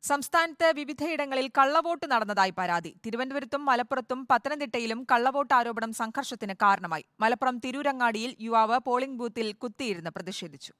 സംസ്ഥാനത്ത് വിവിധയിടങ്ങളിൽ കള്ളവോട്ട് നടന്നതായി പരാതി. തിരുവനന്തപുരത്തും മലപ്പുറത്തും പത്തനംതിട്ടയിലും കള്ളവോട്ട് ആരോപണം സംഘർഷത്തിന് കാരണമായി. മലപ്പുറം തിരൂരങ്ങാടിയിൽ യുവാവ് പോളിംഗ് ബൂത്തിൽ കുത്തിയിരുന്ന് പ്രതിഷേധിച്ചു.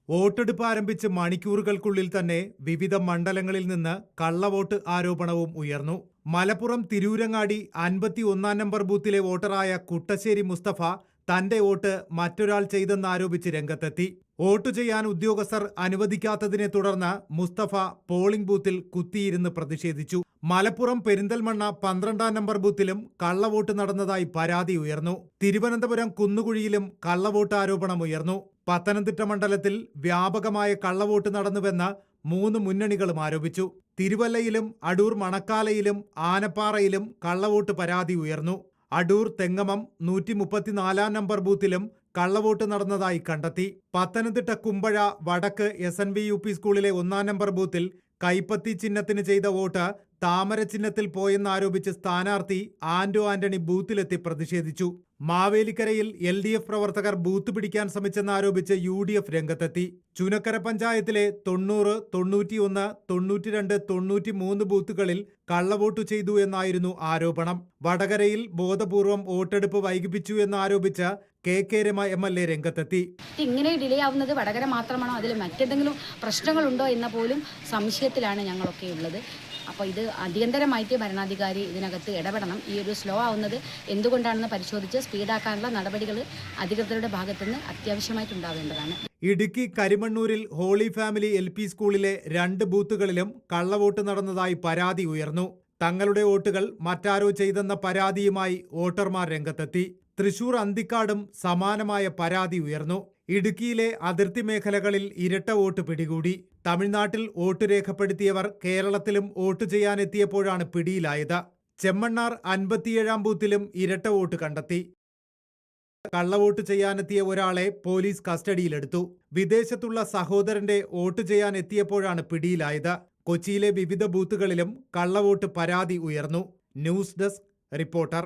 വോട്ടെടുപ്പ് ആരംഭിച്ച് മണിക്കൂറുകൾക്കുള്ളിൽ തന്നെ വിവിധ മണ്ഡലങ്ങളിൽ നിന്ന് കള്ളവോട്ട് ആരോപണവും ഉയർന്നു. മലപ്പുറം തിരൂരങ്ങാടി 51 നമ്പർ ബൂത്തിലെ വോട്ടറായ കുട്ടശ്ശേരി മുസ്തഫ തന്റെ വോട്ട് മറ്റൊരാൾ ചെയ്തെന്നാരോപിച്ച് രംഗത്തെത്തി. വോട്ട് ചെയ്യാൻ ഉദ്യോഗസ്ഥർ അനുവദിക്കാത്തതിനെ തുടർന്ന് മുസ്തഫ പോളിംഗ് ബൂത്തിൽ കുത്തിയിരുന്ന് പ്രതിഷേധിച്ചു. മലപ്പുറം പെരിന്തൽമണ്ണ 12 നമ്പർ ബൂത്തിലും കള്ളവോട്ട് നടന്നതായി പരാതി ഉയർന്നു. തിരുവനന്തപുരം കുന്നുകുഴിയിലും കള്ളവോട്ട് ആരോപണം ഉയർന്നു. പത്തനംതിട്ട മണ്ഡലത്തിൽ വ്യാപകമായ കള്ളവോട്ട് നടന്നുവെന്ന് 3 മുന്നണികളും ആരോപിച്ചു. തിരുവല്ലയിലും അടൂർ മണക്കാലയിലും ആനപ്പാറയിലും കള്ളവോട്ട് പരാതി ഉയർന്നു. അടൂർ തെങ്ങമം 134 നമ്പർ ബൂത്തിലും കള്ളവോട്ട് നടന്നതായി കണ്ടെത്തി. പത്തനംതിട്ട കുമ്പഴ വടക്ക് SNVUP സ്കൂളിലെ 1 നമ്പർ ബൂത്തിൽ കൈപ്പത്തി ചിഹ്നത്തിന് ചെയ്ത വോട്ട് താമര ചിഹ്നത്തിൽ പോയെന്നാരോപിച്ച് സ്ഥാനാർത്ഥി ആന്റോ ആന്റണി ബൂത്തിലെത്തി പ്രതിഷേധിച്ചു. മാവേലിക്കരയിൽ LDF പ്രവർത്തകർ ബൂത്ത് പിടിക്കാൻ ശ്രമിച്ചെന്നാരോപിച്ച് UDF രംഗത്തെത്തി. ചുനക്കര പഞ്ചായത്തിലെ 90, 91, 92, 93 ബൂത്തുകളിൽ കള്ളവോട്ട് ചെയ്തു എന്നായിരുന്നു ആരോപണം. വടകരയിൽ ബോധപൂർവം വോട്ടെടുപ്പ് വൈകിപ്പിച്ചു എന്നാരോപിച്ച് KK രമ MLA രംഗത്തെത്തി. ഇങ്ങനെ ഡിലേ ആവുന്നത് വടകര മാത്രമാണോ, അതിൽ മറ്റെന്തെങ്കിലും പ്രശ്നങ്ങളുണ്ടോ എന്ന പോലും സംശയത്തിലാണ് ഞങ്ങളൊക്കെ ഉള്ളത്. അപ്പോൾ ഇത് അടിയന്തരമായിട്ട് ഭരണാധികാരി ഇതിനകത്ത് ഇടപെടണം. ഈ ഒരു സ്ലോ ആവുന്നത് എന്തുകൊണ്ടാണെന്ന് പരിശോധിച്ച് സ്പീഡാക്കാനുള്ള നടപടികൾ അധികൃതരുടെ ഭാഗത്തുനിന്ന് അത്യാവശ്യമായിട്ടുണ്ടാവേണ്ടതാണ്. ഇടുക്കി കരിമണ്ണൂരിൽ ഹോളി ഫാമിലി LP സ്കൂളിലെ 2 ബൂത്തുകളിലും കള്ളവോട്ട് നടന്നതായി പരാതി ഉയർന്നു. തങ്ങളുടെ വോട്ടുകൾ മറ്റാരോ ചെയ്തെന്ന പരാതിയുമായി വോട്ടർമാർ രംഗത്തെത്തി. തൃശൂർ അന്തിക്കാടും സമാനമായ പരാതി ഉയർന്നു. ഇടുക്കിയിലെ അതിർത്തി മേഖലകളിൽ ഇരട്ട വോട്ട് പിടികൂടി. തമിഴ്നാട്ടിൽ വോട്ട് രേഖപ്പെടുത്തിയവർ കേരളത്തിലും വോട്ട് ചെയ്യാനെത്തിയപ്പോഴാണ് പിടിയിലായത്. ചെമ്മണ്ണാർ 57 ബൂത്തിലും ഇരട്ട വോട്ട് കണ്ടെത്തി. കള്ളവോട്ട് ചെയ്യാനെത്തിയ ഒരാളെ പോലീസ് കസ്റ്റഡിയിലെടുത്തു. വിദേശത്തുള്ള സഹോദരന്റെ വോട്ട് ചെയ്യാൻ എത്തിയപ്പോഴാണ് പിടിയിലായത്. കൊച്ചിയിലെ വിവിധ ബൂത്തുകളിലും കള്ളവോട്ട് പരാതി ഉയർന്നു. News desk reporter.